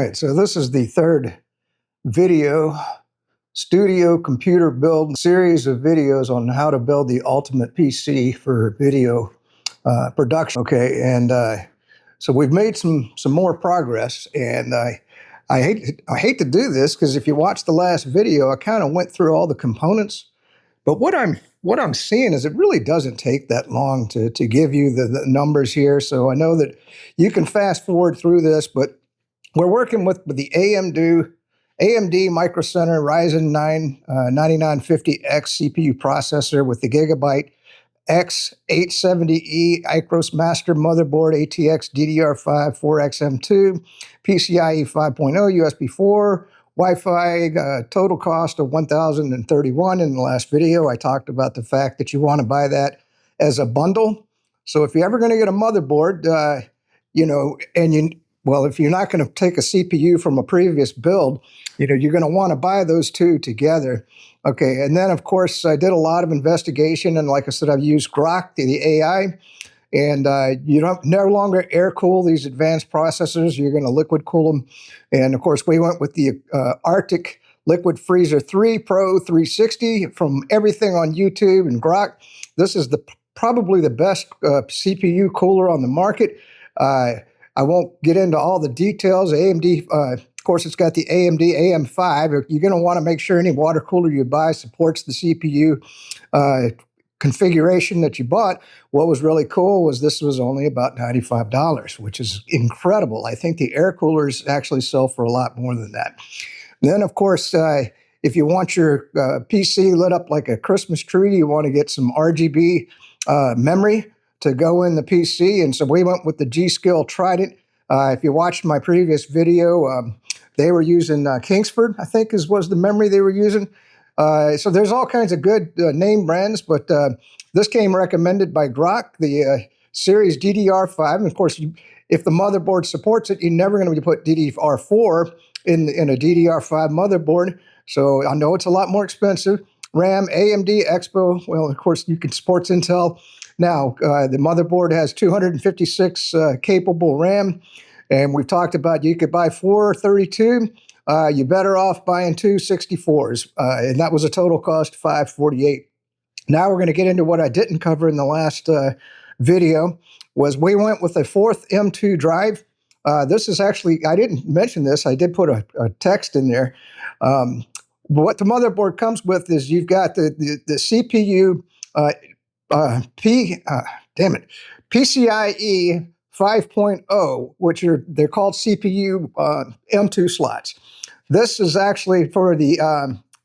right, so this is the third video studio computer build series of videos on how to build the ultimate PC for video production. Okay, and so we've made some more progress, and I hate to do this because if you watch the last video, I kind of went through all the components. But what I'm seeing is it really doesn't take that long to give you the numbers here. So I know that you can fast forward through this, but we're working with the AMD Micro Center Ryzen 9 9950X CPU processor with the Gigabyte X870E AORUS Master Motherboard, ATX DDR5 4XM2, PCIe 5.0, USB 4, Wi-Fi, total cost of $1,031. In the last video, I talked about the fact that you want to buy that as a bundle. So if you're ever going to get a motherboard, if you're not going to take a CPU from a previous build, you're going to want to buy those two together. Okay, and then of course I did a lot of investigation, and like I said, I've used Grok, the AI, and you don't no longer air cool these advanced processors. You're going to liquid cool them, and of course we went with the Arctic Liquid Freezer 3 Pro 360 from everything on YouTube and Grok. This is probably the best CPU cooler on the market. I won't get into all the details. AMD, of course, it's got the AMD AM5. You're going to want to make sure any water cooler you buy supports the CPU configuration that you bought. What was really cool was this was only about $95, which is incredible. I think the air coolers actually sell for a lot more than that. Then, of course, if you want your PC lit up like a Christmas tree, you want to get some RGB memory to go in the PC, and so we went with the G.SKILL Trident. If you watched my previous video, they were using Kingsford, I think was the memory they were using. So there's all kinds of good name brands, but this came recommended by Grok, the Series DDR5. And of course, if the motherboard supports it, you're never going to put DDR4 in a DDR5 motherboard. So I know it's a lot more expensive. RAM, AMD, Expo. Well, of course, you can support Intel. Now, the motherboard has 256 capable RAM, and we've talked about you could buy 432. You're better off buying two 64s, and that was a total cost of $548. Now we're going to get into what I didn't cover in the last video. Was we went with a fourth M2 drive. This is actually, I didn't mention this. I did put a text in there. What the motherboard comes with is you've got the CPU. PCIe 5.0, which they're called CPU M2 slots. This is actually for the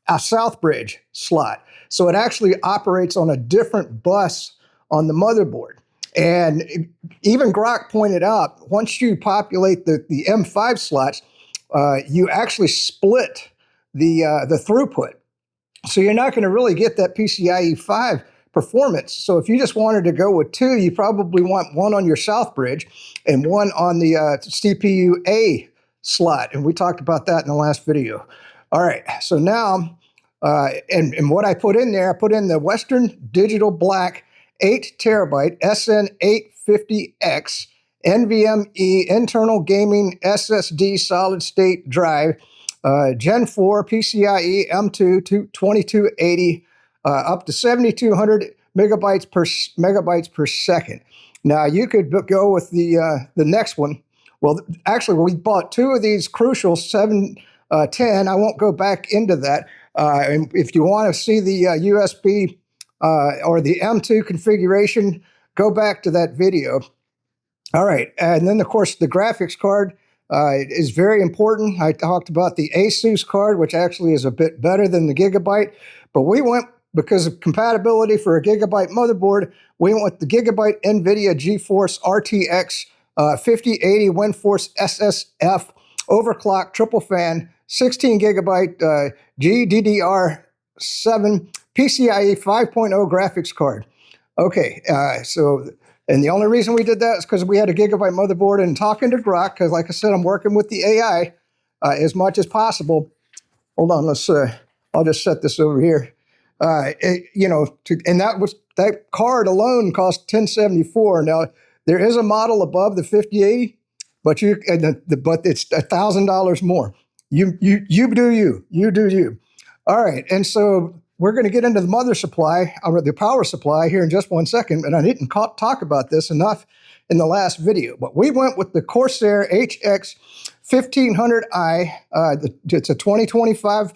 Southbridge slot. So it actually operates on a different bus on the motherboard. And even Grok pointed out, once you populate the M5 slots, you actually split the throughput. So you're not going to really get that PCIe 5 performance. So if you just wanted to go with two, you probably want one on your Southbridge and one on the CPU A slot. And we talked about that in the last video. All right, so now, and what I put in there, I put in the Western Digital Black 8 terabyte SN850X NVMe internal gaming SSD solid state drive, Gen 4 PCIe M2 2280, up to 7,200 megabytes per second. Now you could go with the next one. Well, actually, we bought two of these Crucial 710. I won't go back into that. And if you want to see the USB or the M2 configuration, go back to that video. All right, and then of course the graphics card is very important. I talked about the ASUS card, which actually is a bit better than the Gigabyte, but we went, because of compatibility for a Gigabyte motherboard, we went with the Gigabyte NVIDIA GeForce RTX 5080 WINDFORCE SSF overclock triple fan 16 gigabyte GDDR7 PCIe 5.0 graphics card. Okay, and the only reason we did that is because we had a Gigabyte motherboard, and talking to Grok, because like I said, I'm working with the AI as much as possible. Hold on, I'll just set this over here. And that card alone cost $1,074. Now there is a model above the 5080, but but it's $1,000 more. You do you. All right, and so we're going to get into the mother supply, or the power supply, here in just one second. And I didn't talk about this enough in the last video, but we went with the Corsair HX 1500i. It's a 2025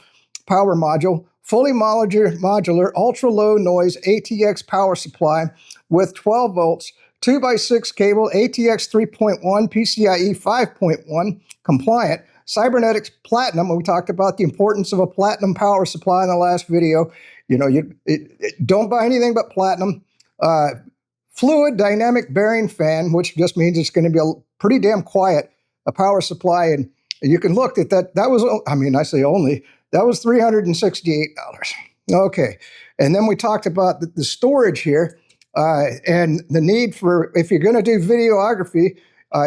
power module, fully modular, ultra low noise ATX power supply with 12 volts, 2x6 cable, ATX 3.1, PCIe 5.1 compliant, cybernetics platinum. We talked about the importance of a platinum power supply in the last video. You know, don't buy anything but platinum. Fluid dynamic bearing fan, which just means it's going to be a pretty damn quiet power supply. And you can look at that. That was, I mean, I say only, that was $368. Okay. And then we talked about the storage here and the need for, if you're going to do videography,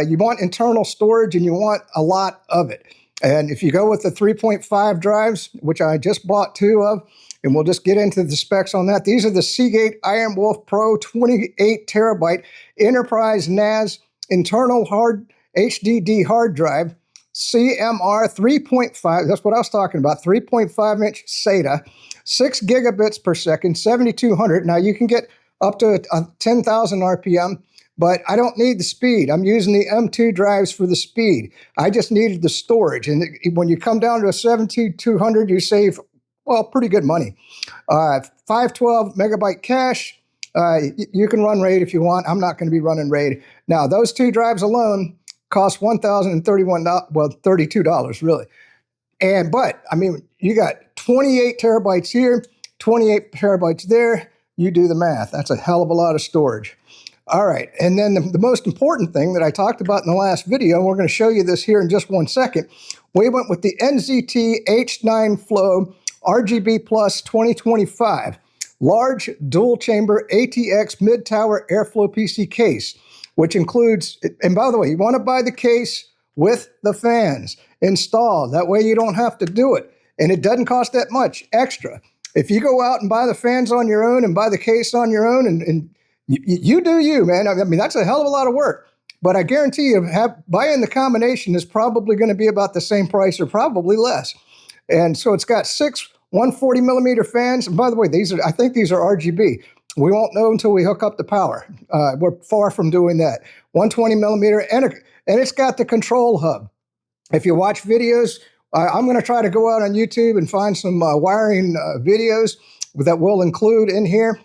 you want internal storage and you want a lot of it. And if you go with the 3.5 drives, which I just bought 2 of, and we'll just get into the specs on that. These are the Seagate Iron Wolf Pro 28 terabyte enterprise NAS internal hard HDD hard drive, CMR 3.5. That's what I was talking about. 3.5 inch SATA, 6 gigabits per second, 7,200. Now you can get up to 10,000 RPM. But I don't need the speed. I'm using the M2 drives for the speed. I just needed the storage. And when you come down to a 7200, you save, well, pretty good money. 512 megabyte cache. You can run RAID if you want. I'm not going to be running RAID. Now, those 2 drives alone cost $1,031, well, $32 really. But, I mean, you got 28 terabytes here, 28 terabytes there. You do the math. That's a hell of a lot of storage. All right, and then the most important thing that I talked about in the last video, and we're going to show you this here in just one second, we went with the NZT H9 Flow RGB Plus 2025 large dual chamber ATX mid-tower airflow PC case, which includes, and by the way, you want to buy the case with the fans installed. That way you don't have to do it, and it doesn't cost that much extra. If you go out and buy the fans on your own and buy the case on your own, and you do you, man. I mean, that's a hell of a lot of work. But I guarantee you, buying the combination is probably going to be about the same price or probably less. And so it's got 6 140 millimeter fans. And by the way, I think these are RGB. We won't know until we hook up the power. We're far from doing that. 120 millimeter, and it's got the control hub. If you watch videos, I'm going to try to go out on YouTube and find some wiring videos that we'll include in here.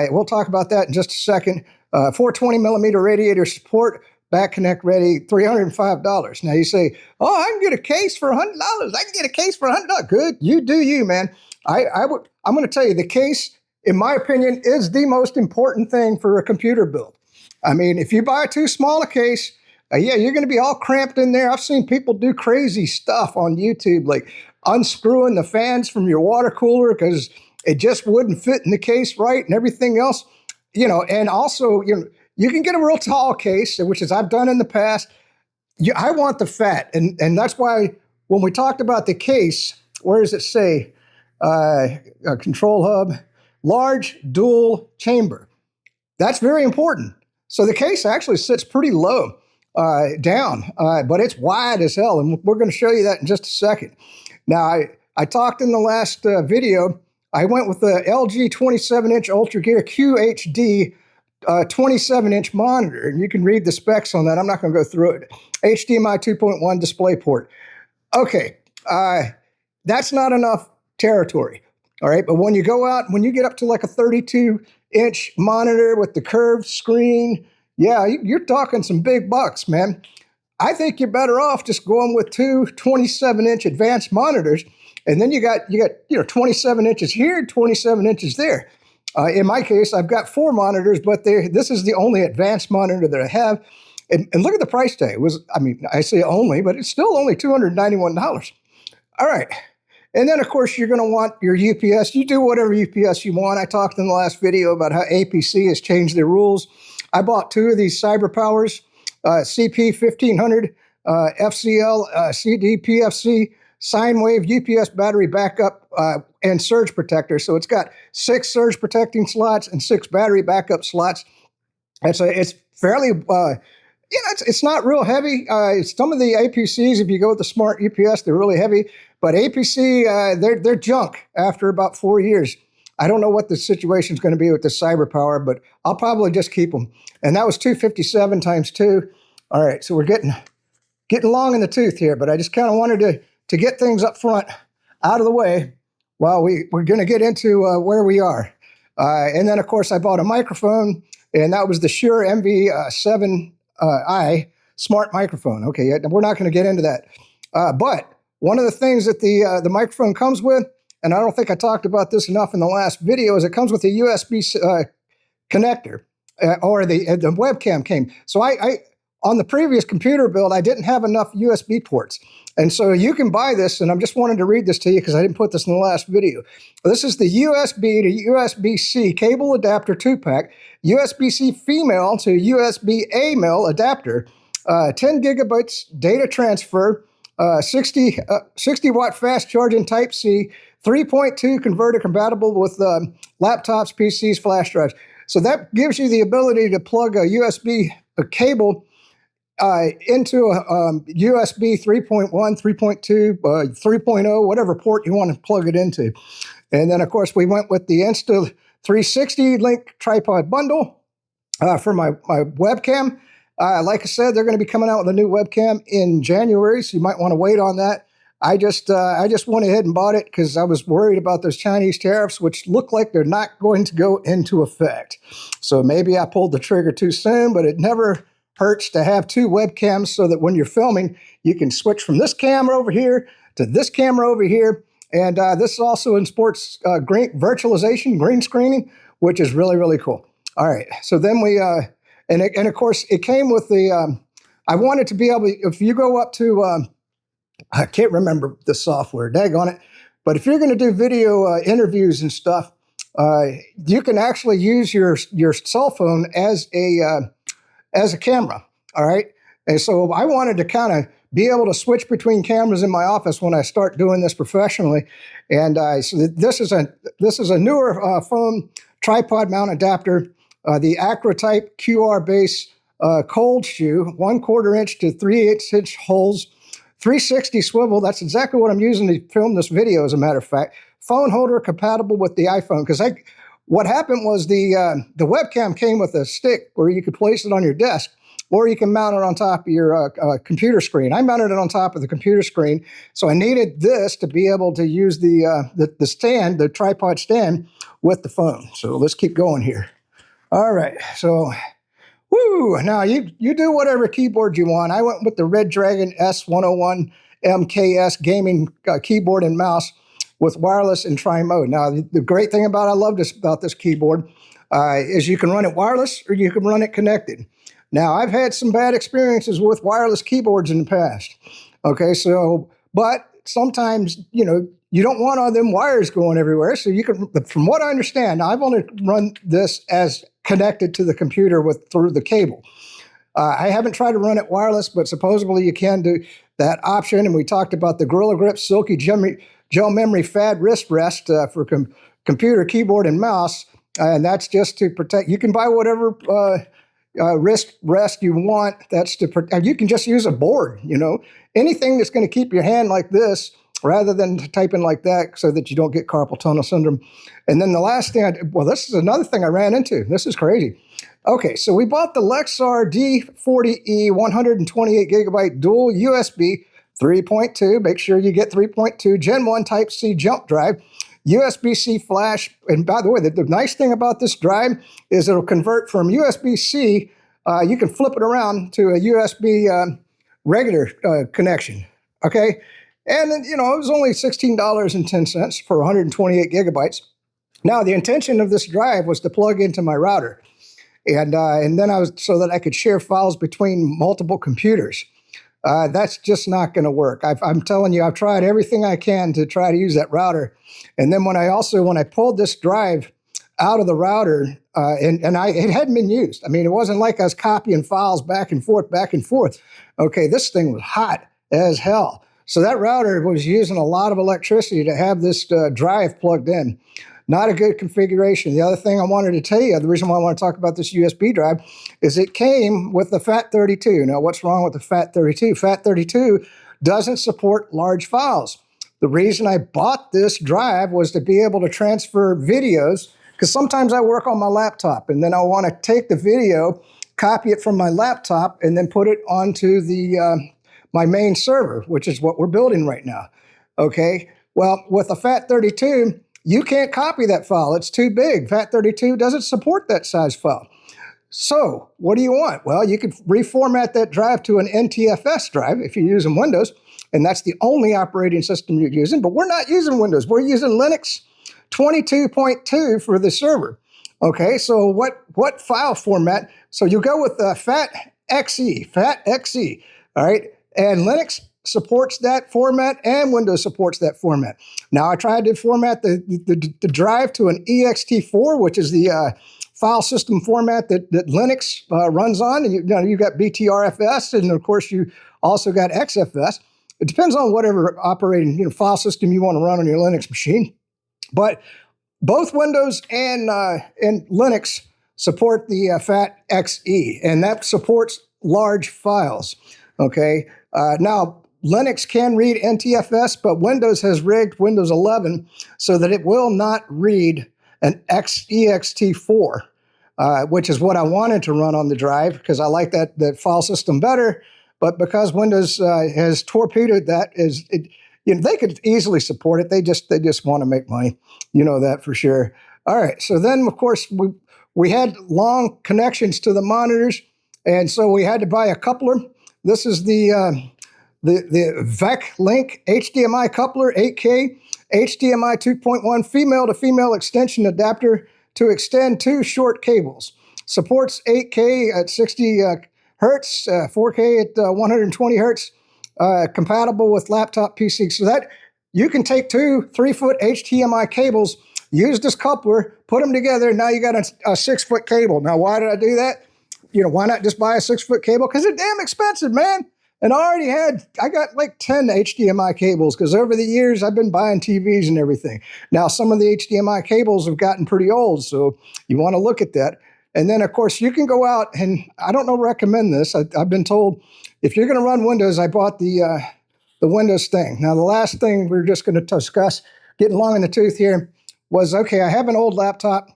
We'll talk about that in just a second. 420 millimeter radiator support, back connect ready, $305. Now you say, oh, I can get a case for $100. I can get a case for $100. Good, you do you, man. I'm going to tell you, the case, in my opinion, is the most important thing for a computer build. I mean, if you buy too small a case, yeah, you're going to be all cramped in there. I've seen people do crazy stuff on YouTube, like unscrewing the fans from your water cooler because it just wouldn't fit in the case right and everything else, you know. And also, you can get a real tall case, which is I've done in the past. I want the fat, and that's why when we talked about the case, where does it say control hub, large dual chamber? That's very important. So the case actually sits pretty low down, but it's wide as hell, and we're going to show you that in just a second. Now, I talked in the last video. I went with the LG 27-inch UltraGear QHD 27-inch monitor, and you can read the specs on that. I'm not going to go through it. HDMI 2.1 DisplayPort. Okay, that's not enough territory, all right? But when you go out, when you get up to like a 32-inch monitor with the curved screen, yeah, you're talking some big bucks, man. I think you're better off just going with 2 27-inch advanced monitors. And then you got 27 inches here, 27 inches there. In my case, I've got 4 monitors, but this is the only advanced monitor that I have. And look at the price tag. I say only, but it's still only $291. All right. And then, of course, you're going to want your UPS. You do whatever UPS you want. I talked in the last video about how APC has changed their rules. I bought 2 of these CyberPowers, CP1500, FCL, CD, PFC, sine wave UPS battery backup and surge protector. So it's got 6 surge protecting slots and 6 battery backup slots. It's fairly, it's not real heavy. Some of the APCs, if you go with the smart UPS, they're really heavy. But APC, they're junk after about 4 years. I don't know what the situation's going to be with the cyber power, but I'll probably just keep them. And that was 257 times 2. All right, so we're getting long in the tooth here, but I just kind of wanted to get things up front out of the way while we're going to get into where we are. And then, of course, I bought a microphone, and that was the Shure MV7i smart microphone. Okay, we're not going to get into that. But one of the things that the microphone comes with, and I don't think I talked about this enough in the last video, is it comes with a USB connector, or the webcam came. So I on the previous computer build, I didn't have enough USB ports. And so you can buy this, and I'm just wanting to read this to you because I didn't put this in the last video. This is the USB to USB-C cable adapter 2-pack, USB-C female to USB-A male adapter, 10 gigabytes data transfer, 60 watt fast charging Type-C, 3.2 converter compatible with laptops, PCs, flash drives. So that gives you the ability to plug a USB cable into a USB 3.1, 3.2, 3.0, whatever port you want to plug it into. And then, of course, we went with the Insta360 link tripod bundle for my webcam. Like I said, they're going to be coming out with a new webcam in January, so you might want to wait on that. I just went ahead and bought it because I was worried about those Chinese tariffs, which look like they're not going to go into effect. So maybe I pulled the trigger too soon, but it never hurts to have two webcams so that when you're filming, you can switch from this camera over here to this camera over here. And this also supports virtualization, green screening, which is really, really cool. All right, so then we, and of course, it came with the, I wanted to be able to, if you go up to, I can't remember the software, daggone it, but if you're going to do video interviews and stuff, you can actually use your cell phone as a camera, all right? And so I wanted to kind of be able to switch between cameras in my office when I start doing this professionally. And so this is a newer phone tripod mount adapter, the Acrotype QR base cold shoe, 1/4 inch to 3/8 inch holes, 360 swivel. That's exactly what I'm using to film this video, as a matter of fact. Phone holder compatible with the iPhone, because what happened was the webcam came with a stick where you could place it on your desk, or you can mount it on top of your computer screen. I mounted it on top of the computer screen, so I needed this to be able to use the stand, the tripod stand, with the phone. So let's keep going here. All right, so woo! Now you do whatever keyboard you want. I went with the Red Dragon S101 MKS gaming keyboard and mouse with wireless and tri-mode. Now, the great thing about this keyboard is you can run it wireless or you can run it connected. Now, I've had some bad experiences with wireless keyboards in the past. Okay, so, but sometimes, you don't want all them wires going everywhere. So you can, from what I understand, I've only run this as connected to the computer through the cable. I haven't tried to run it wireless, but supposedly you can do that option. And we talked about the Gorilla Grip Silky Gel Memory FAD wrist rest for computer, keyboard, and mouse. And that's just to protect. You can buy whatever wrist rest you want. That's to protect. You can just use a board, anything that's going to keep your hand like this rather than typing like that so that you don't get carpal tunnel syndrome. And then the last thing, this is another thing I ran into. This is crazy. Okay, so we bought the Lexar D40E 128 gigabyte dual USB 3.2, make sure you get 3.2, Gen 1 Type-C jump drive, USB-C flash. And by the way, the nice thing about this drive is it'll convert from USB-C, you can flip it around to a USB regular connection, okay? And then, it was only $16.10 for 128 gigabytes. Now, the intention of this drive was to plug into my router. And then so that I could share files between multiple computers. That's just not going to work. I'm telling you, I've tried everything I can to try to use that router. And then when I pulled this drive out of the router, it hadn't been used. I mean, it wasn't like I was copying files back and forth. Okay, this thing was hot as hell. So that router was using a lot of electricity to have this drive plugged in. Not a good configuration. The other thing I wanted to tell you, the reason why I want to talk about this USB drive, is it came with the FAT32. Now, what's wrong with the FAT32? FAT32 doesn't support large files. The reason I bought this drive was to be able to transfer videos, because sometimes I work on my laptop, and then I want to take the video, copy it from my laptop, and then put it onto the my main server, which is what we're building right now. Okay? Well, with a FAT32, you can't copy that file. It's too big. FAT32 doesn't support that size file. So what do you want? Well, you could reformat that drive to an NTFS drive if you're using Windows, and that's the only operating system you're using. But we're not using Windows. We're using Linux 22.2 for the server. Okay, so what file format? So you go with FAT.exe, all right? And Linux supports that format, and Windows supports that format. Now, I tried to format the drive to an ext4, which is the file system format that Linux runs on. And you got BTRFS, and of course, you also got XFS. It depends on whatever operating file system you want to run on your Linux machine. But both Windows and Linux support the FAT.exe, and that supports large files. Okay. Now, Linux can read NTFS, but Windows has rigged Windows 11 so that it will not read an ext4, which is what I wanted to run on the drive because I like that file system better. But because Windows has torpedoed that, they could easily support it. They just want to make money. You know that for sure. All right. So then, of course, we had long connections to the monitors, and so we had to buy a coupler. This is the VEC Link HDMI coupler, 8K, HDMI 2.1 female-to-female extension adapter to extend 2 short cables. Supports 8K at 60 hertz, 4K at 120 hertz, compatible with laptop PC. So that you can take 2 3-foot HDMI cables, use this coupler, put them together, and now you got a 6-foot cable. Now, why did I do that? Why not just buy a 6-foot cable? Because they're damn expensive, man. And I got like 10 HDMI cables because over the years I've been buying TVs and everything. Now, some of the HDMI cables have gotten pretty old, so you want to look at that. And then, of course, you can go out, and I don't recommend this. I've been told if you're going to run Windows, I bought the Windows thing. Now, the last thing we're just going to discuss, getting long in the tooth here, was, okay, I have an old laptop,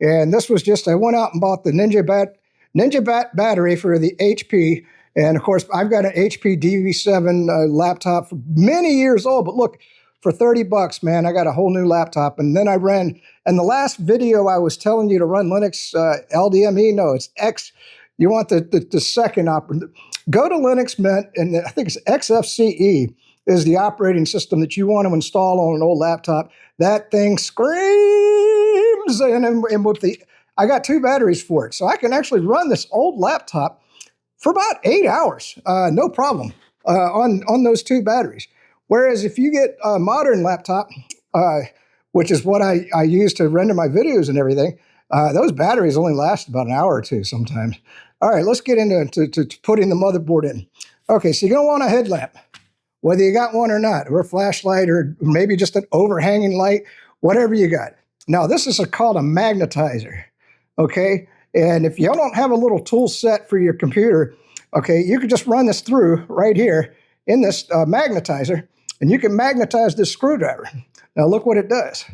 and this was just, I went out and bought the NinjaBat battery for the HP. And of course, I've got an HP DV7 laptop for many years old, but look, for $30, man, I got a whole new laptop. And then I ran, and the last video I was telling you to run Linux LDME, no, it's X. You want the second operating. Go to Linux Mint, and I think it's XFCE is the operating system that you want to install on an old laptop. That thing screams, and with I got 2 batteries for it, so I can actually run this old laptop for about 8 hours, no problem, on those 2 batteries. Whereas if you get a modern laptop, which is what I use to render my videos and everything, those batteries only last about an hour or 2 sometimes. All right, let's get into putting the motherboard in. Okay, so you're going to want a headlamp, whether you got one or not, or a flashlight, or maybe just an overhanging light, whatever you got. Now, this is called a magnetizer, okay? And if you don't have a little tool set for your computer, okay, you can just run this through right here in this magnetizer, and you can magnetize this screwdriver. Now, look what it does.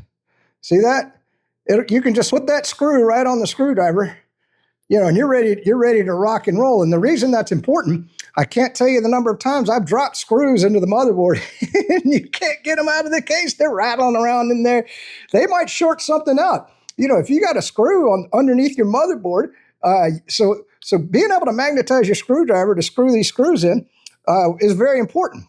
See that? You can just put that screw right on the screwdriver, and you're ready to rock and roll. And the reason that's important, I can't tell you the number of times I've dropped screws into the motherboard and you can't get them out of the case. They're rattling around in there. They might short something out. If you got a screw underneath your motherboard, so being able to magnetize your screwdriver to screw these screws in is very important.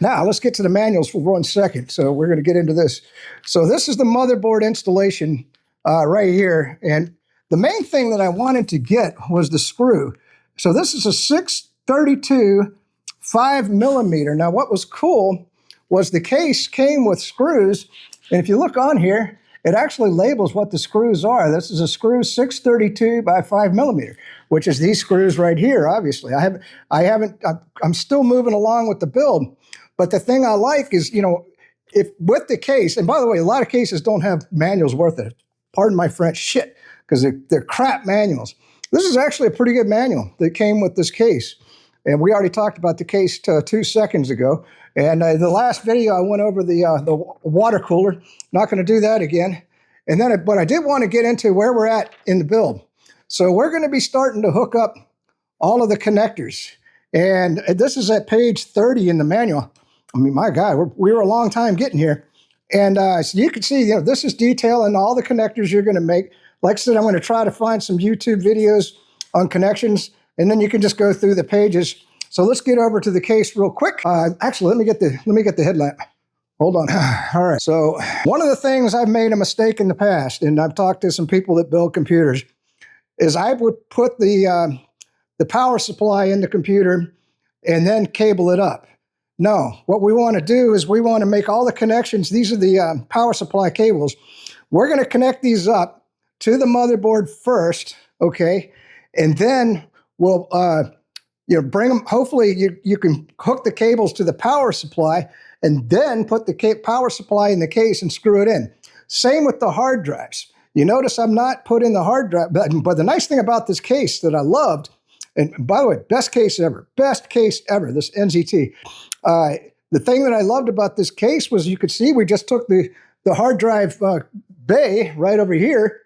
Now, let's get to the manuals for 1 second. So we're going to get into this. So this is the motherboard installation right here. And the main thing that I wanted to get was the screw. So this is a 632 5mm. Now, what was cool was the case came with screws. And if you look on here, it actually labels what the screws are. This is a screw 632 by 5mm, which is these screws right here, obviously. I'm still moving along with the build. But the thing I like is, if with the case, and by the way, a lot of cases don't have manuals worth it. Pardon my French, shit, because they're crap manuals. This is actually a pretty good manual that came with this case. And we already talked about the case 2 seconds ago. And the last video, I went over the water cooler. Not going to do that again. And then, but I did want to get into where we're at in the build. So we're going to be starting to hook up all of the connectors. And this is at page 30 in the manual. I mean, my God, we were a long time getting here. And so you can see, you know, this is detailing all the connectors you're going to make. Like I said, I'm going to try to find some YouTube videos on connections, and then you can just go through the pages. So let's get over to the case real quick. Actually, let me get the headlamp. Hold on. All right. So one of the things I've made a mistake in the past, and I've talked to some people that build computers, is I would put the power supply in the computer and then cable it up. No, what we want to do is we want to make all the connections. These are the power supply cables. We're going to connect these up to the motherboard first, okay? And then we'll bring them. Hopefully you can hook the cables to the power supply and then put the power supply in the case and screw it in. Same with the hard drives. You notice I'm not putting the hard drive, but the nice thing about this case that I loved, and by the way, best case ever, this NZT. The thing that I loved about this case was you could see we just took the hard drive bay right over here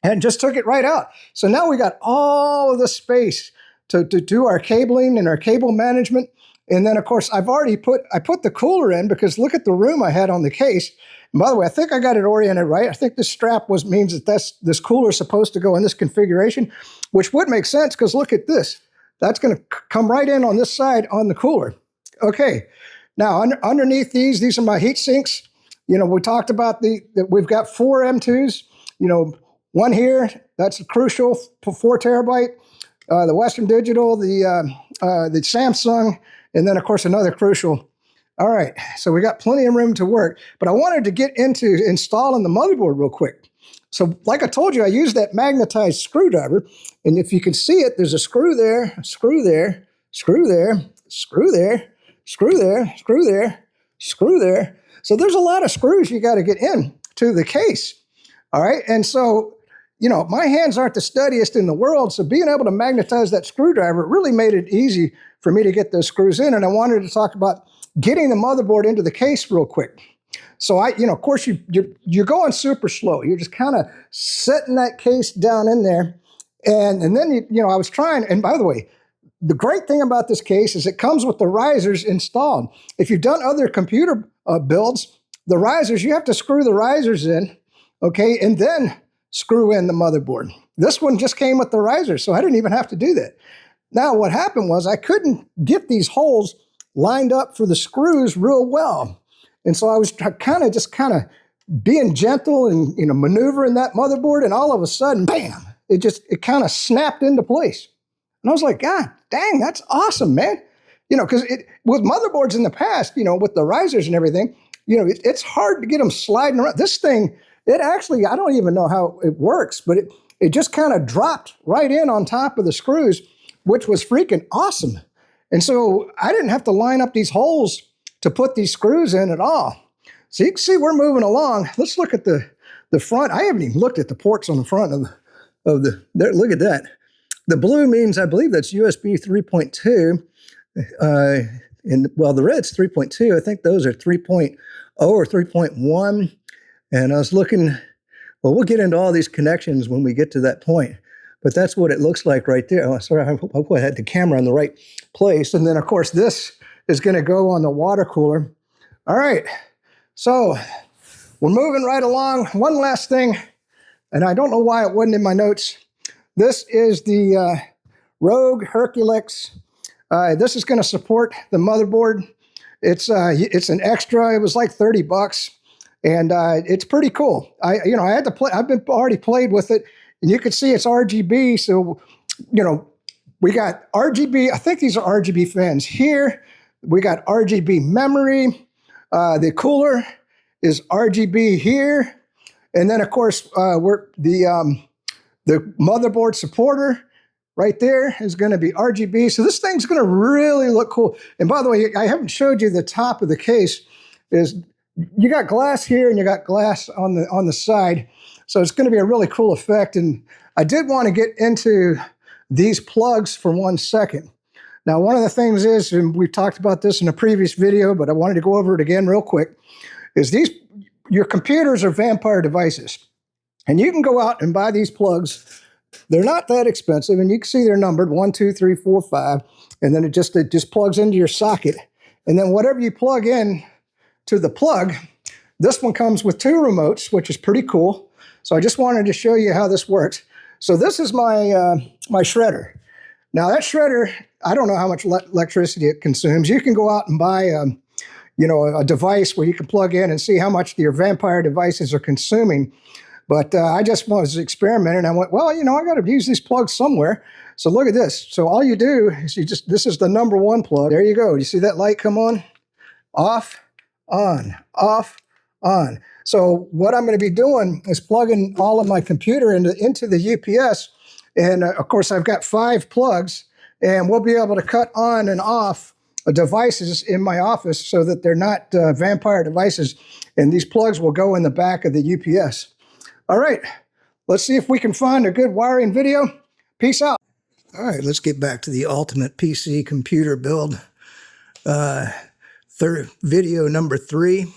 and just took it right out. So now we got all of the space to do our cabling and our cable management. And then, of course, I put the cooler in because look at the room I had on the case. And by the way, I think I got it oriented right. I think this strap means that this cooler is supposed to go in this configuration, which would make sense because look at this. That's going to come right in on this side on the cooler. Okay, now underneath these are my heat sinks. You know, we talked about that we've got 4 M2s. You know, one here, that's crucial for 4 terabyte. The Western Digital, the Samsung, and then, of course, another crucial. All right, so we got plenty of room to work, but I wanted to get into installing the motherboard real quick. So like I told you, I used that magnetized screwdriver, and if you can see it, there's a screw there, screw there, screw there, screw there, screw there, screw there, screw there. So there's a lot of screws you got to get in to the case. All right, and so, you know, my hands aren't the steadiest in the world, so being able to magnetize that screwdriver really made it easy for me to get those screws in, and I wanted to talk about getting the motherboard into the case real quick. So of course, you're going super slow. You're just kind of setting that case down in there, and then I was trying. And by the way, the great thing about this case is it comes with the risers installed. If you've done other computer builds, the risers, you have to screw the risers in, okay, and then screw in the motherboard. This one just came with the risers, so I didn't even have to do that. Now, what happened was I couldn't get these holes lined up for the screws real well. And so I was kind of being gentle and maneuvering that motherboard, and all of a sudden, bam, it kind of snapped into place. And I was like, God dang, that's awesome, man. Because with motherboards in the past, with the risers and everything, it's hard to get them sliding around. This thing, it actually, I don't even know how it works, but it just kind of dropped right in on top of the screws, which was freaking awesome. And so I didn't have to line up these holes to put these screws in at all. So you can see we're moving along. Let's look at the front. I haven't even looked at the ports on the front of there. Look at that. The blue means, I believe that's USB 3.2. The red's 3.2. I think those are 3.0 or 3.1. And I was looking, well, we'll get into all these connections when we get to that point. But that's what it looks like right there. Oh, sorry, I hope I had the camera in the right place. And then, of course, this is going to go on the water cooler. All right, so we're moving right along. One last thing, and I don't know why it wasn't in my notes. This is the Rogue Herculex. This is going to support the motherboard. It's an extra. It was like $30, and it's pretty cool. I had to play. I've already played with it. And you can see it's RGB, so, we got RGB. I think these are RGB fans here. We got RGB memory. The cooler is RGB here. And then, of course, the motherboard supporter right there is going to be RGB. So this thing's going to really look cool. And by the way, I haven't showed you the top of the case. you got glass here and you got glass on the side. So it's going to be a really cool effect. And I did want to get into these plugs for 1 second. Now, one of the things is, and we've talked about this in a previous video, but I wanted to go over it again real quick, is your computers are vampire devices. And you can go out and buy these plugs. They're not that expensive, and you can see they're numbered 1, 2, 3, 4, 5, and then it just plugs into your socket. And then whatever you plug in to the plug, this one comes with 2 remotes, which is pretty cool. So I just wanted to show you how this works. So this is my my shredder. Now that shredder, I don't know how much electricity it consumes. You can go out and buy a device where you can plug in and see how much your vampire devices are consuming. But I just was experimenting. I went, well, I got to use these plugs somewhere. So look at this. So all you do is this is the #1 plug. There you go. You see that light come on? Off, on, off, on. So what I'm going to be doing is plugging all of my computer into the UPS. And of course, I've got 5 plugs, and we'll be able to cut on and off devices in my office so that they're not vampire devices. And these plugs will go in the back of the UPS. All right, let's see if we can find a good wiring video. Peace out. All right, let's get back to the ultimate PC computer build. Video number 3.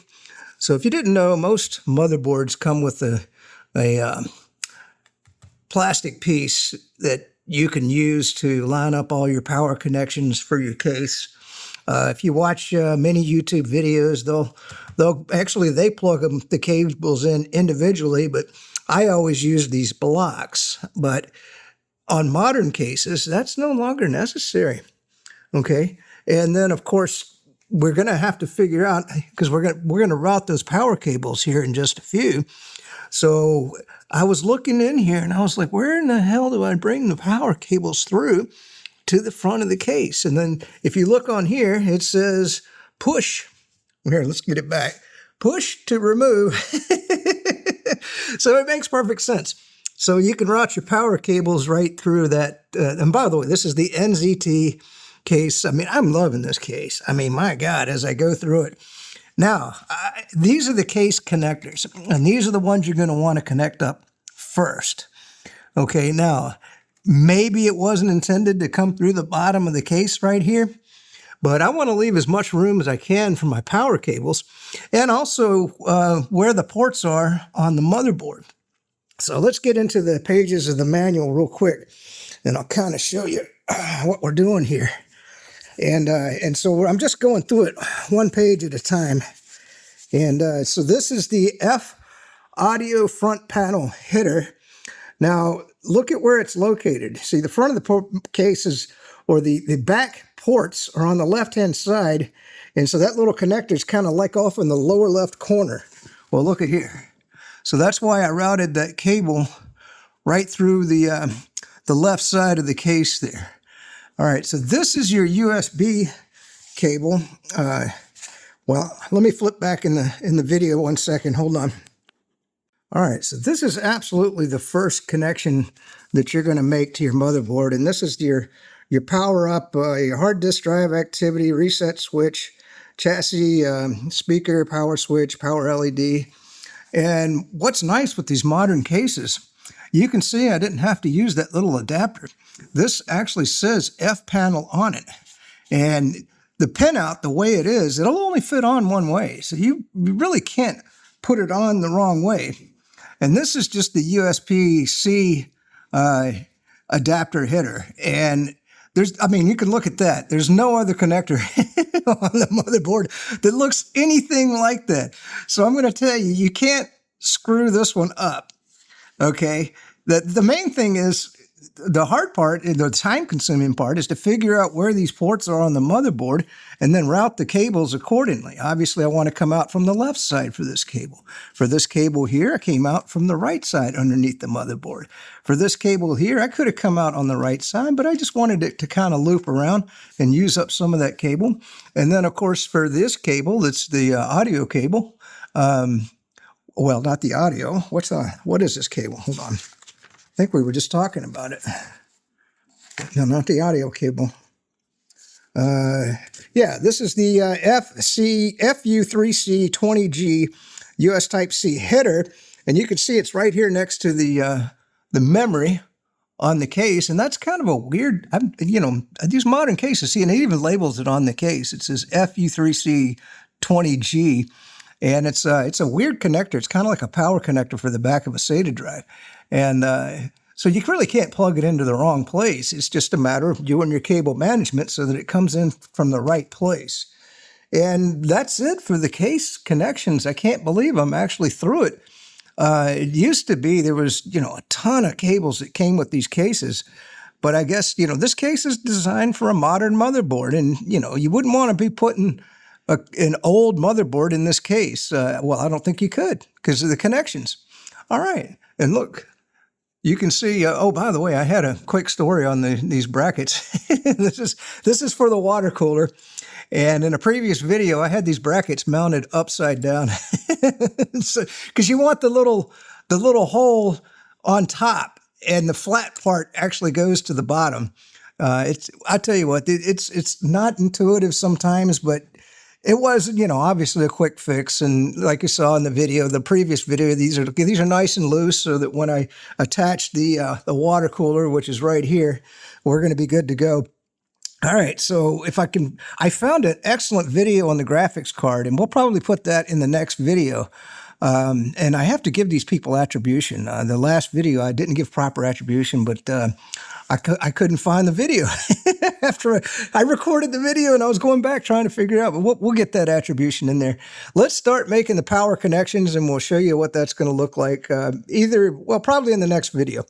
So if you didn't know, most motherboards come with a plastic piece that you can use to line up all your power connections for your case. If you watch many YouTube videos, they plug the cables in individually, but I always use these blocks. But on modern cases, that's no longer necessary. Okay, and then of course we're going to have to figure out, because we're going to route those power cables here in just a few. So I was looking in here and I was like, where in the hell do I bring the power cables through to the front of the case? And then if you look on here, it says push. Here, let's get it back. Push to remove. So it makes perfect sense. So you can route your power cables right through that. And by the way, this is the NZT case. I mean, I'm loving this case. I mean, my God, as I go through it. Now, these are the case connectors, and these are the ones you're going to want to connect up first. Okay, now, maybe it wasn't intended to come through the bottom of the case right here, but I want to leave as much room as I can for my power cables, and also where the ports are on the motherboard. So let's get into the pages of the manual real quick, and I'll kind of show you what we're doing here. And so I'm just going through it 1 page at a time. And so this is the F audio front panel header. Now, look at where it's located. See, the front of the case is, or the back ports are on the left-hand side. And so that little connector is kind of like off in the lower left corner. Well, look at here. So that's why I routed that cable right through the left side of the case there. All right, so this is your USB cable. Well, let me flip back in the video 1 second. Hold on. All right, so this is absolutely the first connection that you're going to make to your motherboard, and this is your power up, your hard disk drive activity, reset switch, chassis, speaker, power switch, power LED. And what's nice with these modern cases, you can see I didn't have to use that little adapter. This actually says F panel on it. And the pinout, the way it is, it'll only fit on one way. So you really can't put it on the wrong way. And this is just the USB-C adapter header. And you can look at that. There's no other connector on the motherboard that looks anything like that. So I'm going to tell you, you can't screw this one up. Okay, the main thing is, the hard part, the time-consuming part, is to figure out where these ports are on the motherboard and then route the cables accordingly. Obviously, I want to come out from the left side for this cable. For this cable here, I came out from the right side underneath the motherboard. For this cable here, I could have come out on the right side, but I just wanted it to kind of loop around and use up some of that cable. And then, of course, for this cable, that's the audio cable. Well, not the audio. What is this cable? Hold on. I think we were just talking about it. No, not the audio cable. Yeah, this is the FU3C20G US Type-C header, and you can see it's right here next to the memory on the case, and that's kind of a weird, these modern cases, see, and it even labels it on the case. It says FU3C20G, and it's a weird connector. It's kind of like a power connector for the back of a SATA drive, and so you really can't plug it into the wrong place. It's just a matter of doing your cable management so that it comes in from the right place. And that's it for the case connections. I can't believe I'm actually through it. It used to be there was, a ton of cables that came with these cases. But I guess, this case is designed for a modern motherboard. And, you wouldn't want to be putting an old motherboard in this case. Well, I don't think you could because of the connections. All right. And look. You can see, oh, by the way, I had a quick story on these brackets. This is for the water cooler. And in a previous video, I had these brackets mounted upside down. Because you want the little hole on top, and the flat part actually goes to the bottom. I tell you what, it's not intuitive sometimes, but it was, obviously a quick fix. And like you saw in the video, the previous video, these are nice and loose so that when I attach the water cooler, which is right here, we're going to be good to go. All right, so I found an excellent video on the graphics card, and we'll probably put that in the next video. And I have to give these people attribution. The last video, I didn't give proper attribution, but I couldn't find the video after I recorded the video, and I was going back trying to figure it out, but we'll get that attribution in there. Let's start making the power connections, and we'll show you what that's going to look like probably in the next video.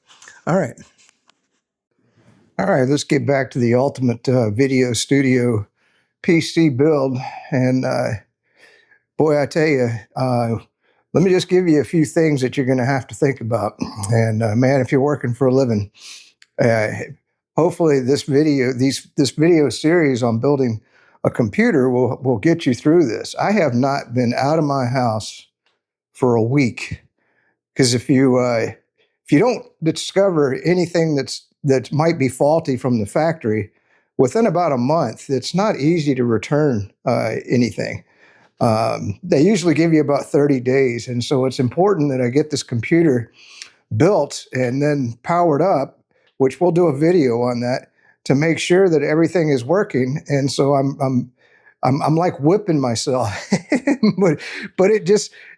All right. All right, let's get back to the ultimate video studio PC build. And boy, I tell you, let me just give you a few things that you're going to have to think about. And man, if you're working for a living, hopefully this video series on building a computer will get you through this. I have not been out of my house for a week, because if you don't discover anything that might be faulty from the factory within about a month, it's not easy to return anything. They usually give you about 30 days. And so it's important that I get this computer built and then powered up, which we'll do a video on that, to make sure that everything is working. And so I'm like whipping myself, but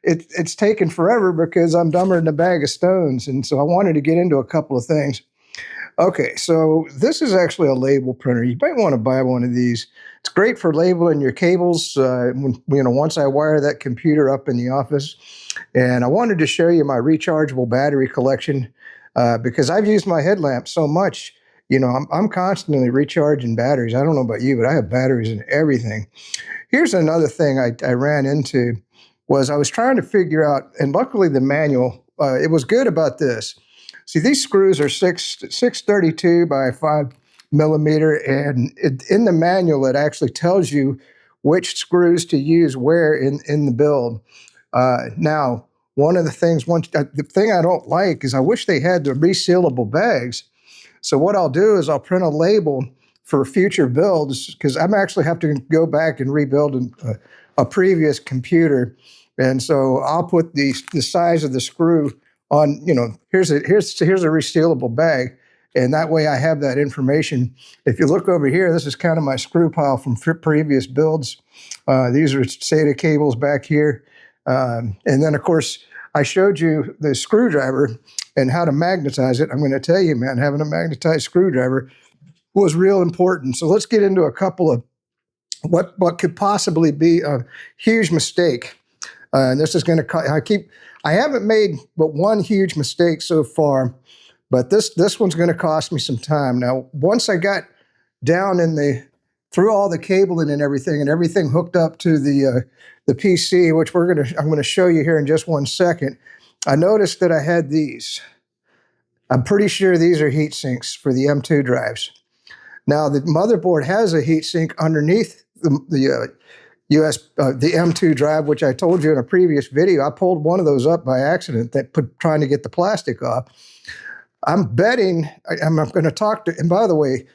it's taken forever because I'm dumber than a bag of stones. And so I wanted to get into a couple of things. Okay, so this is actually a label printer. You might want to buy one of these. It's great for labeling your cables. Once I wire that computer up in the office, and I wanted to show you my rechargeable battery collection because I've used my headlamp so much. I'm constantly recharging batteries. I don't know about you, but I have batteries in everything. Here's another thing I ran into was I was trying to figure out, and luckily the manual, it was good about this. See, these screws are 632 by 5 millimeter, and in the manual, it actually tells you which screws to use where in the build. Now, one of the things, the thing I don't like is I wish they had the resealable bags. So what I'll do is I'll print a label for future builds, because I'm actually have to go back and rebuild a previous computer. And so I'll put the size of the screw on, here's a resealable bag, and that way I have that information. If you look over here, this is kind of my screw pile from previous builds. These are SATA cables back here. And then, of course, I showed you the screwdriver and how to magnetize it. I'm going to tell you, man, having a magnetized screwdriver was real important. So let's get into a couple of what could possibly be a huge mistake. And this is going to, I haven't made but one huge mistake so far, but this one's going to cost me some time. Now, once I got down through all the cabling and everything hooked up to the PC, which I'm going to show you here in just one second, I noticed that I had these. I'm pretty sure these are heat sinks for the M2 drives. Now, the motherboard has a heat sink underneath the M2 drive, which I told you in a previous video. I pulled one of those up by accident, trying to get the plastic off. I'm betting, I'm going to talk to, and by the way,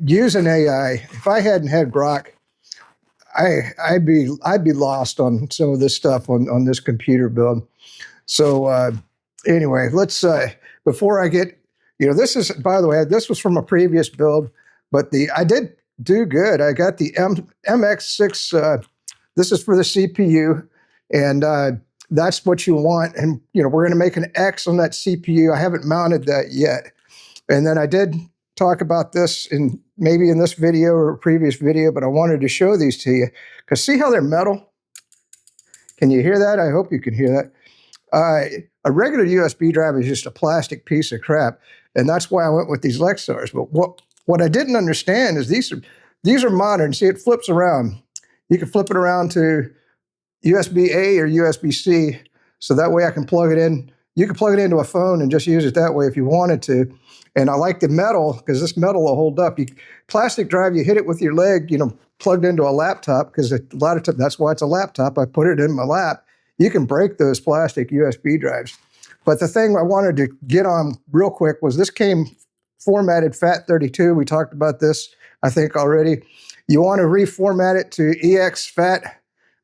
using AI, if I hadn't had Grok, I'd be lost on some of this stuff on this computer build. So anyway, let's before I get, this is, by the way, this was from a previous build, but I did do good. I got the MX6. This is for the CPU, and that's what you want. And we're going to make an X on that CPU. I haven't mounted that yet. And then I did talk about this maybe in this video or a previous video, but I wanted to show these to you because see how they're metal? Can you hear that? I hope you can hear that. A regular USB drive is just a plastic piece of crap, and that's why I went with these Lexars. But what I didn't understand is these are modern. See, it flips around. You can flip it around to USB-A or USB-C, so that way I can plug it in. You can plug it into a phone and just use it that way if you wanted to. And I like the metal because this metal will hold up. Plastic drive, you hit it with your leg, plugged into a laptop, because a lot of times, that's why it's a laptop. I put it in my lap. You can break those plastic USB drives. But the thing I wanted to get on real quick was this came formatted FAT32. We talked about this, I think, already. You want to reformat it to EXFAT.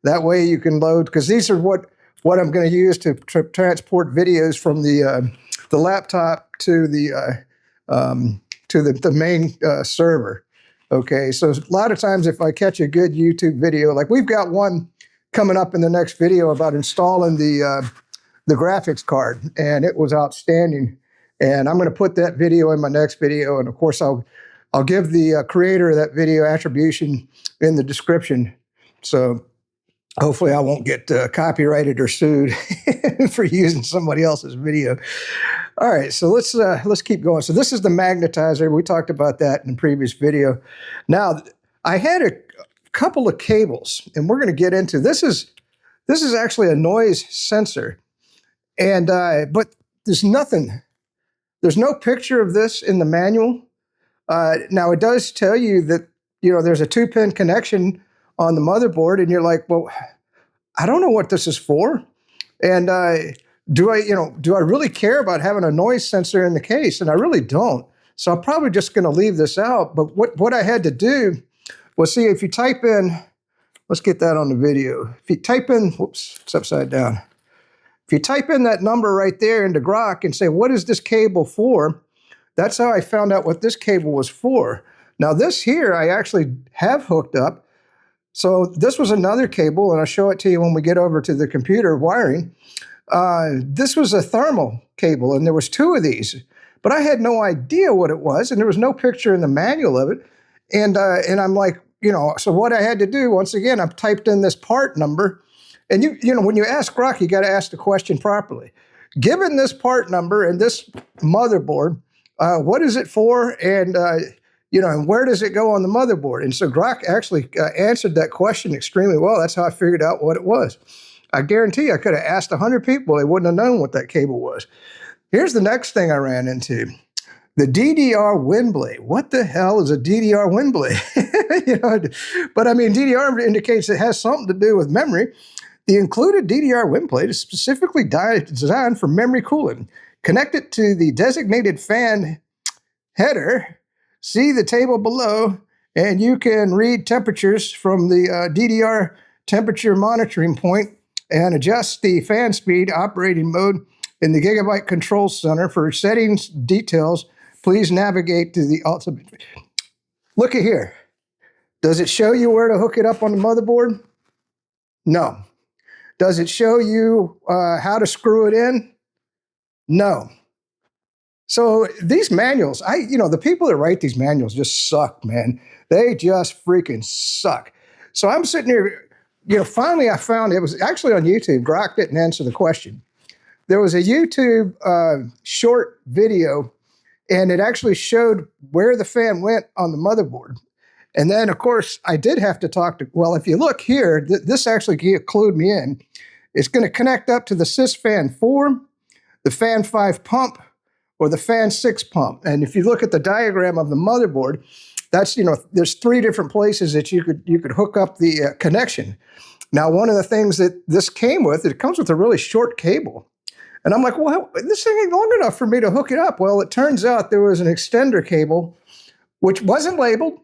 That way you can load, because these are what I'm going to use to transport videos from the laptop to the main server. Okay, so a lot of times if I catch a good YouTube video, like we've got one coming up in the next video about installing the graphics card, and it was outstanding. And I'm going to put that video in my next video, and of course I'll give the creator of that video attribution in the description. So hopefully I won't get copyrighted or sued for using somebody else's video. All right, so let's keep going. So this is the magnetizer. We talked about that in the previous video. Now, I had a couple of cables, and we're going to get into this. Is actually a noise sensor, and but there's nothing. There's no picture of this in the manual. Now it does tell you that there's a 2-pin connection on the motherboard, and you're like, well, I don't know what this is for, and do I really care about having a noise sensor in the case? And I really don't. So I'm probably just going to leave this out. But what I had to do was, see, if you type in, let's get that on the video. If you type in, whoops, it's upside down. If you type in that number right there into Grok and say, what is this cable for? That's how I found out what this cable was for. Now this here, I actually have hooked up. So this was another cable, and I'll show it to you when we get over to the computer wiring. This was a thermal cable, and there was 2 of these, but I had no idea what it was, and there was no picture in the manual of it. And I'm like, so what I had to do, once again, I've typed in this part number, and when you ask Grok, you got to ask the question properly. Given this part number and this motherboard, what is it for? And and where does it go on the motherboard? And so Grok actually answered that question extremely well. That's how I figured out what it was. I guarantee I could have asked 100 people. They wouldn't have known what that cable was. Here's the next thing I ran into. The DDR wind blade. What the hell is a DDR wind blade? But I mean, DDR indicates it has something to do with memory. The included DDR wind blade is specifically designed for memory cooling. Connect it to the designated fan header. See the table below, and you can read temperatures from the DDR temperature monitoring point and adjust the fan speed operating mode in the Gigabyte Control Center. For settings details, please navigate to the ultimate. Look at here. Does it show you where to hook it up on the motherboard? No. Does it show you how to screw it in? No. So these manuals, the people that write these manuals just suck, man. They just freaking suck. So I'm sitting here, finally I found, it was actually on YouTube. Grok didn't answer the question. There was a YouTube short video, and it actually showed where the fan went on the motherboard. And then, of course, I did have to talk to, well, if you look here, this actually clued me in. It's going to connect up to the SysFan 4, the Fan 5 pump, or the Fan 6 pump. And if you look at the diagram of the motherboard, that's, there's 3 different places that you could hook up the connection. Now, one of the things that this came with, it comes with a really short cable. And I'm like, well, this thing ain't long enough for me to hook it up. Well, it turns out there was an extender cable, which wasn't labeled.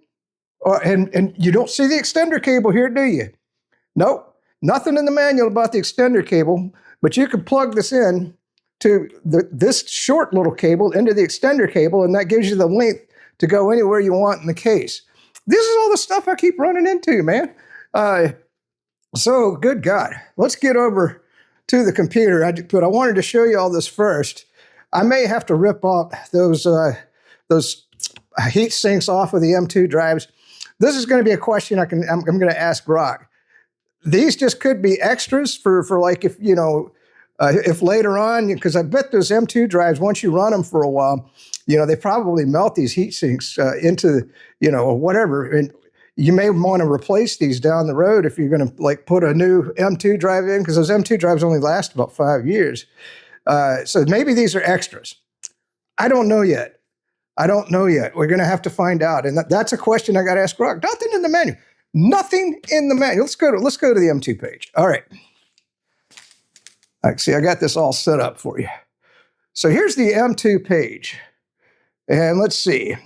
And you don't see the extender cable here, do you? Nope. Nothing in the manual about the extender cable, but you can plug this in to this short little cable into the extender cable, and that gives you the length to go anywhere you want in the case. This is all the stuff I keep running into, man. So, good God. Let's get over to the computer. But I wanted to show you all this first. I may have to rip off those heat sinks off of the M2 drives. This is going to be a question I'm going to ask Brock. These just could be extras for like if, you know, if later on, because I bet those M2 drives, once you run them for a while, you know, they probably melt these heat sinks into, you know, whatever. And you may want to replace these down the road if you're going to like put a new M2 drive in, because those M2 drives only last about 5 years. So maybe these are extras. I don't know yet. We're going to have to find out. And that's a question I got to ask Brock. Nothing in the manual. Nothing in the manual. Let's go to the M2 page. All right. See, I got this all set up for you. So here's the M2 page. And let's see.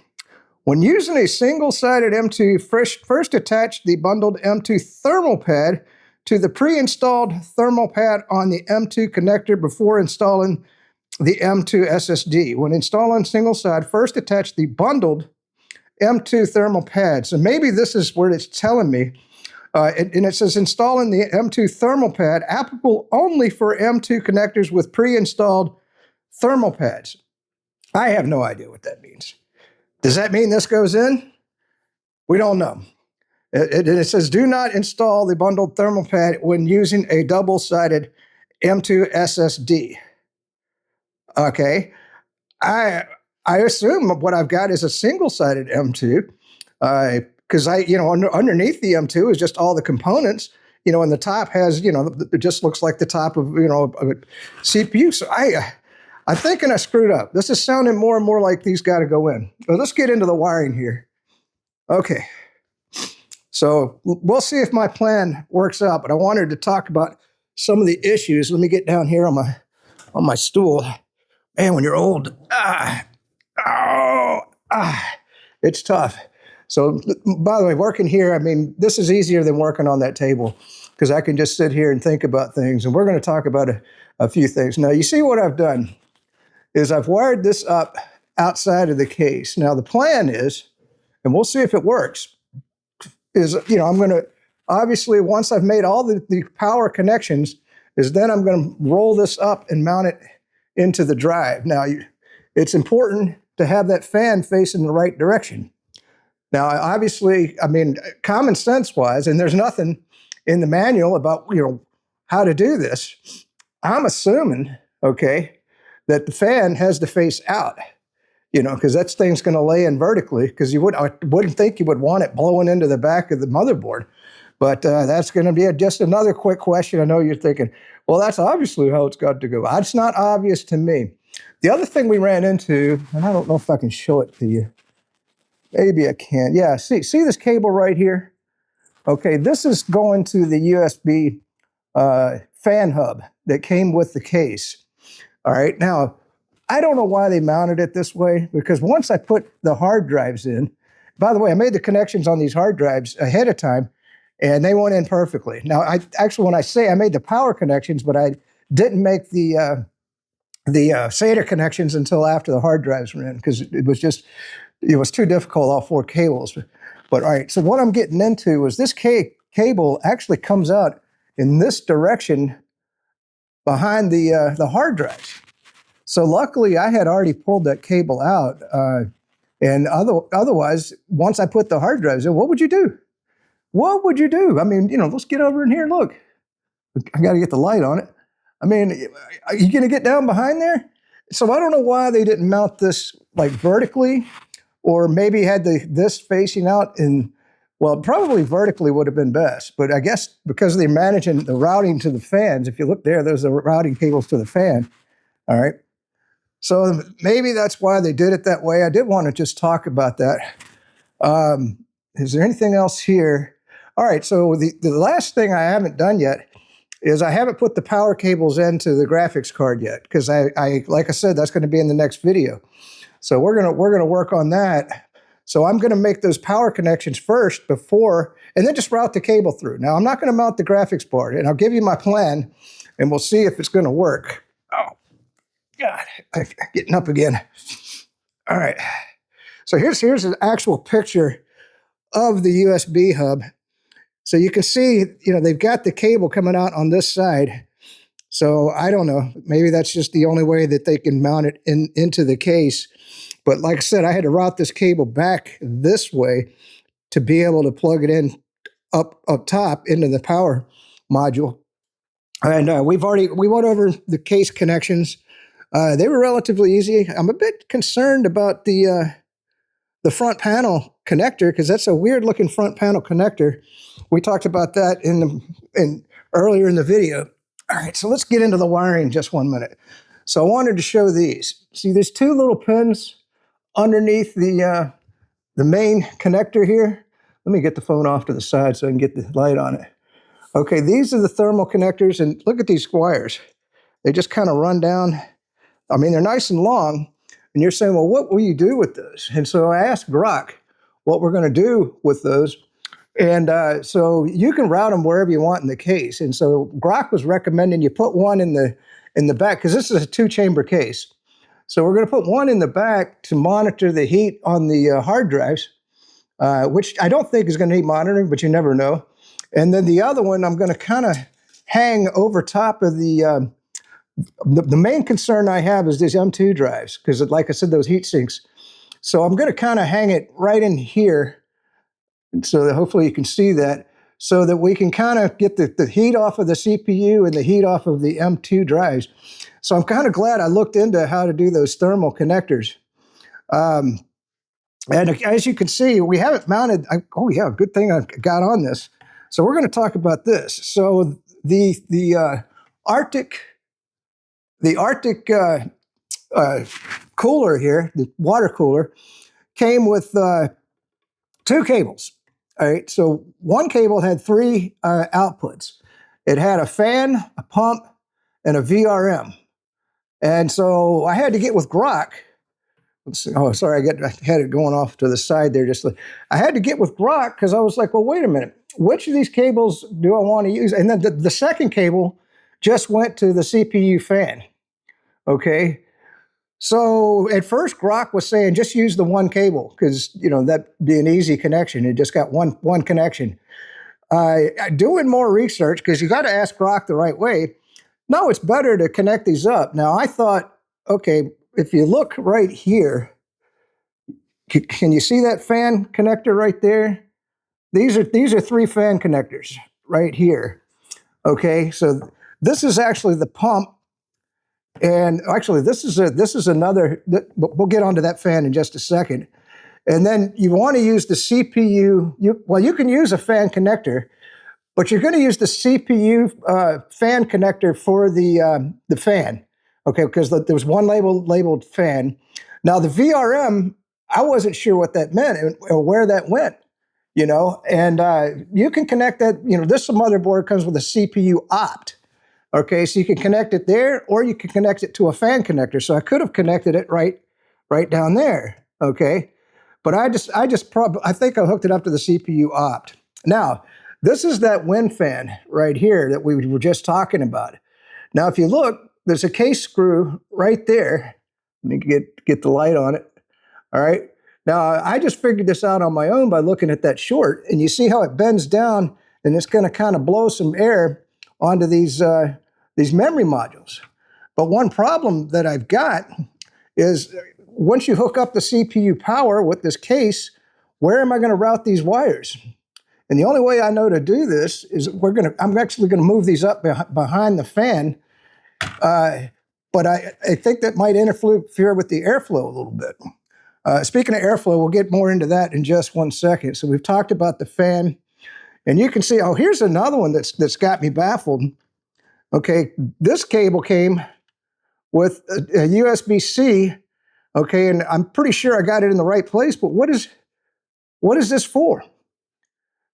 When using a single-sided M2, first attach the bundled M2 thermal pad to the pre-installed thermal pad on the M2 connector before installing the M2 SSD. When installing single-side, first attach the bundled M2 thermal pad. So maybe this is where it's telling me, and it says installing the M2 thermal pad applicable only for M2 connectors with pre-installed thermal pads. I have no idea what that means. Does that mean this goes in? We don't know. It says do not install the bundled thermal pad when using a double-sided M2 SSD. Okay. I assume what I've got is a single-sided M2, because underneath the M2 is just all the components, you know, and the top has, you know, it just looks like the top of, you know, a CPU. So I'm thinking I screwed up. This is sounding more and more like these got to go in. But let's get into the wiring here. Okay. So we'll see if my plan works out, but I wanted to talk about some of the issues. Let me get down here on my stool. Man, when you're old, it's tough. So, by the way, working here, I mean, this is easier than working on that table because I can just sit here and think about things. And we're going to talk about a few things. Now, you see what I've done is I've wired this up outside of the case. Now, the plan is, and we'll see if it works, is, you know, I'm going to, obviously, once I've made all the power connections, is then I'm going to roll this up and mount it into the drive. Now, it's important to have that fan facing the right direction. Now, obviously, I mean, common sense wise, and there's nothing in the manual about, you know, how to do this. I'm assuming, okay, that the fan has to face out, you know, because that thing's going to lay in vertically, because I wouldn't think you would want it blowing into the back of the motherboard. But that's going to be just another quick question. I know you're thinking, well, that's obviously how it's got to go. It's not obvious to me. The other thing we ran into, and I don't know if I can show it to you. Maybe I can. Yeah, see this cable right here? Okay, this is going to the USB fan hub that came with the case. All right, now, I don't know why they mounted it this way, because once I put the hard drives in, by the way, I made the connections on these hard drives ahead of time, and they went in perfectly. Now, when I say I made the power connections, but I didn't make the SATA connections until after the hard drives were in, because it was too difficult, all 4 cables. But all right, so what I'm getting into is this cable actually comes out in this direction behind the hard drives. So luckily, I had already pulled that cable out. And otherwise, once I put the hard drives in, what would you do? What would you do? I mean, you know, let's get over in here. Look, I got to get the light on it. I mean, are you going to get down behind there? So I don't know why they didn't mount this like vertically, or maybe had this facing out in, well, probably vertically would have been best. But I guess because they're managing the routing to the fans, if you look there, there's the routing cables to the fan. All right. So maybe that's why they did it that way. I did want to just talk about that. Is there anything else here? All right, so the last thing I haven't done yet is I haven't put the power cables into the graphics card yet, because I like I said, that's going to be in the next video. So we're gonna work on that. So I'm going to make those power connections first before, and then just route the cable through. Now, I'm not going to mount the graphics board, and I'll give you my plan, and we'll see if it's going to work. Oh, God, I'm getting up again. All right. So here's an actual picture of the USB hub. So you can see, they've got the cable coming out on this side. So I don't know, maybe that's just the only way that they can mount it into the case. But like I said, I had to route this cable back this way to be able to plug it in up top into the power module. And we went over the case connections. They were relatively easy. I'm a bit concerned about the front panel connector, because that's a weird looking front panel connector. We talked about that earlier in the video. All right, so let's get into the wiring just 1 minute. So I wanted to show these. See, there's two little pins underneath the main connector here. Let me get the phone off to the side so I can get the light on it. Okay, these are the thermal connectors, and look at these wires. They just kind of run down. I mean, they're nice and long, and you're saying, well, what will you do with those? And so I asked Grok what we're going to do with those. And so you can route them wherever you want in the case. And so Grok was recommending you put one in the back, because this is a 2-chamber case. So we're going to put one in the back to monitor the heat on the hard drives, which I don't think is going to need monitoring, but you never know. And then the other one I'm going to kind of hang over top of the main concern I have is these M2 drives, because like I said, those heat sinks. So I'm going to kind of hang it right in here, so that hopefully you can see that, so that we can kind of get the heat off of the CPU and the heat off of the M2 drives. So I'm kind of glad I looked into how to do those thermal connectors. And as you can see, we haven't mounted, oh yeah, good thing I got on this. So we're going to talk about this. So the Arctic cooler here, the water cooler, came with 2 cables. All right, so one cable had 3 outputs. It had a fan, a pump, and a VRM. And so I had to get with Grok. Oh, sorry, I had it going off to the side there. I had to get with Grok, because I was like, well, wait a minute. Which of these cables do I want to use? And then the second cable just went to the CPU fan. Okay. So at first, Grok was saying just use the one cable, because that'd be an easy connection. It just got one connection. Doing more research, because you got to ask Grok the right way. No, it's better to connect these up. Now I thought, okay, if you look right here, can you see that fan connector right there? These are 3 fan connectors right here. Okay, so this is actually the pump. And actually, this is another, we'll get onto that fan in just a second. And then you want to use the CPU. You can use a fan connector, but you're going to use the CPU fan connector for the fan, okay? Because there was one labeled fan. Now the VRM, I wasn't sure what that meant or where that went, And you can connect that. This motherboard comes with a CPU opt. Okay, so you can connect it there, or you can connect it to a fan connector. So I could have connected it right down there. Okay, but I think I hooked it up to the CPU opt. Now, this is that wind fan right here that we were just talking about. Now, if you look, there's a case screw right there. Let me get the light on it. All right. Now, I just figured this out on my own by looking at that short, and you see how it bends down, and it's going to kind of blow some air onto these memory modules. But one problem that I've got is once you hook up the CPU power with this case, where am I going to route these wires? And the only way I know to do this is I'm actually going to move these up behind the fan. But I think that might interfere with the airflow a little bit. Speaking of airflow, we'll get more into that in just 1 second. So we've talked about the fan. And you can see, oh, here's another one that's got me baffled. Okay, this cable came with a USB-C, okay, and I'm pretty sure I got it in the right place, but what is this for?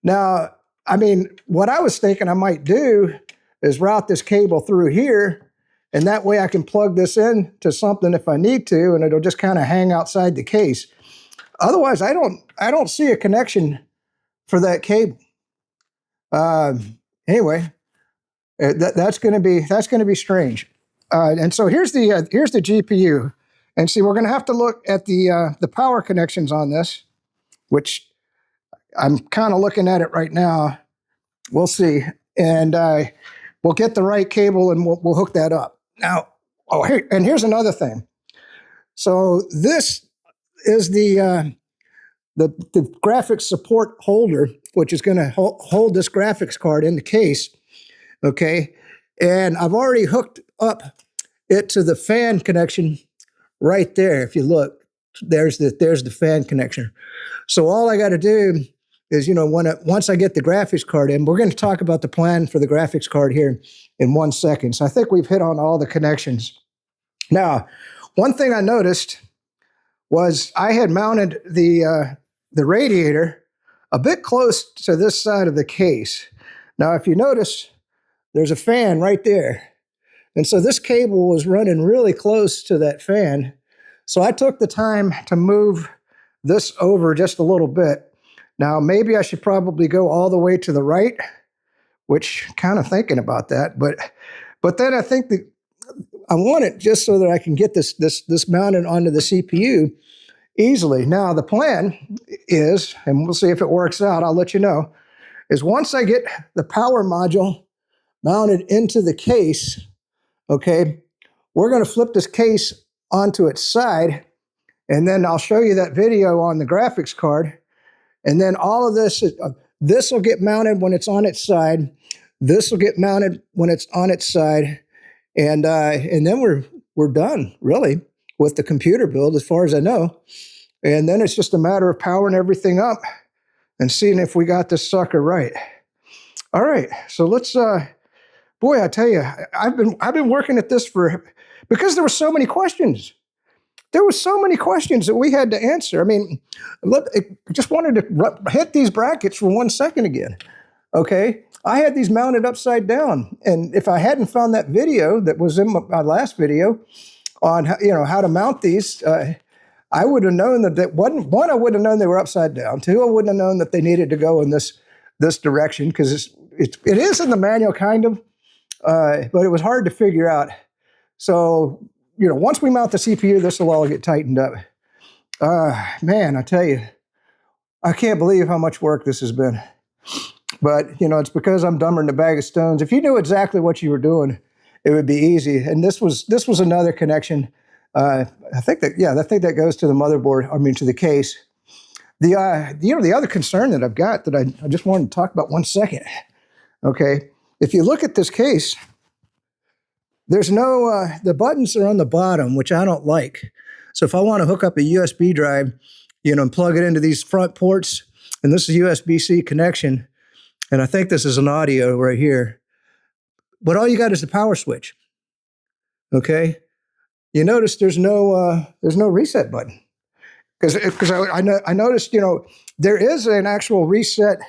Now, I mean, what I was thinking I might do is route this cable through here, and that way I can plug this in to something if I need to, and it'll just kind of hang outside the case. Otherwise, I don't see a connection for that cable. Anyway, that's going to be strange. And so here's the GPU, and see, we're going to have to look at the power connections on this, which I'm kind of looking at it right now. We'll see, and we'll get the right cable and we'll hook that up. Now, here's another thing. So this is the graphics support holder, which is going to hold this graphics card in the case. Okay, and I've already hooked up it to the fan connection right there. If you look, there's the fan connection. So all I got to do is, once I get the graphics card in, we're going to talk about the plan for the graphics card here in 1 second. So I think we've hit on all the connections. Now, one thing I noticed was I had mounted the radiator a bit close to this side of the case. Now, if you notice, there's a fan right there. And so this cable was running really close to that fan. So I took the time to move this over just a little bit. Now, maybe I should probably go all the way to the right, which kind of thinking about that. But then I think that I want it just so that I can get this mounted onto the CPU easily. Now, the plan is, and we'll see if it works out, I'll let you know, is once I get the power module mounted into the case, okay, we're going to flip this case onto its side, and then I'll show you that video on the graphics card, and then all of this will get mounted when it's on its side. This will get mounted when it's on its side, and then we're done, really, with the computer build, as far as I know. And then it's just a matter of powering everything up and seeing if we got this sucker right. All right, so let's. Boy, I tell you, I've been working at this because there were so many questions. There were so many questions that we had to answer. I mean, look, I just wanted to hit these brackets for 1 second again. Okay, I had these mounted upside down, and if I hadn't found that video that was in my last video on how to mount these, I would have known that one, I would have known they were upside down. Two, I wouldn't have known that they needed to go in this direction, because it is in the manual, kind of. But it was hard to figure out. So, once we mount the CPU, this will all get tightened up. Man, I tell you, I can't believe how much work this has been. But, it's because I'm dumber than a bag of stones. If you knew exactly what you were doing, it would be easy. And this was another connection. I think that goes to the motherboard, to the case. The other concern that I've got that I just wanted to talk about 1 second. Okay. If you look at this case, there's no, the buttons are on the bottom, which I don't like. So if I want to hook up a USB drive, and plug it into these front ports, and this is USB-C connection, and I think this is an audio right here, but all you got is the power switch. Okay? You notice there's no reset button. Because I noticed, there is an actual reset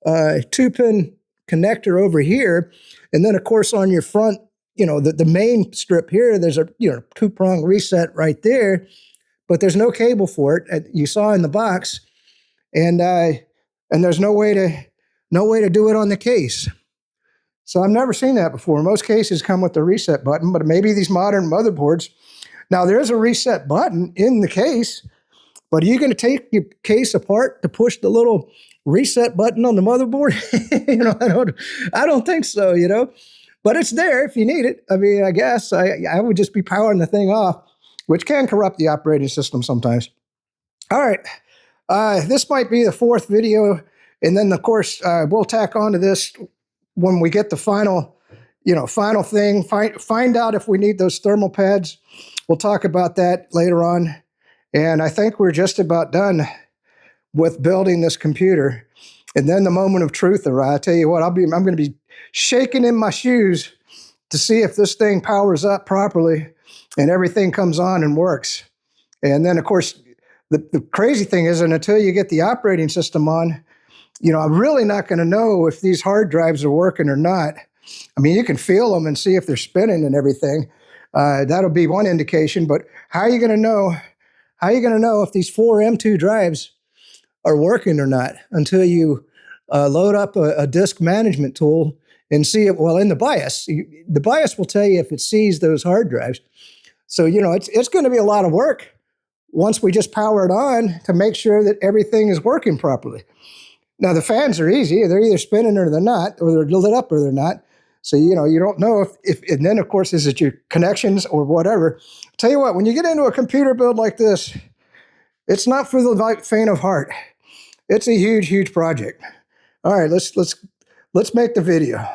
2-pin connector over here, and then of course on your front, the main strip here, there's a 2-prong reset right there, but there's no cable for it. You saw in the box, and there's no way to do it on the case. So I've never seen that before. Most cases come with the reset button, but maybe these modern motherboards. Now there is a reset button in the case, but are you going to take your case apart to push the little reset button on the motherboard? I don't think so, but it's there if you need it. I guess I would just be powering the thing off, which can corrupt the operating system sometimes. All right, this might be the 4th video, and then of course we'll tack onto this when we get the final thing. Find out if we need those thermal pads. We'll talk about that later on, and I think we're just about done with building this computer. And then the moment of truth arrives. I tell you what, I'm going to be shaking in my shoes to see if this thing powers up properly and everything comes on and works. And then, of course, the crazy thing is, and until you get the operating system on, I'm really not going to know if these hard drives are working or not. You can feel them and see if they're spinning and everything. That'll be one indication. But how are you going to know how are you going to know if these 4 M2 drives are working or not until you load up a disk management tool and see it? Well, in the BIOS, the BIOS will tell you if it sees those hard drives. So, you know, it's going to be a lot of work once we just power it on to make sure that everything is working properly. Now, the fans are easy. They're either spinning or they're not, or they're lit up or they're not. So, you know, you don't know if and then, of course, is it your connections or whatever. Tell you what, when you get into a computer build like this, it's not for the faint of heart. It's a huge, huge project. All right, let's make the video.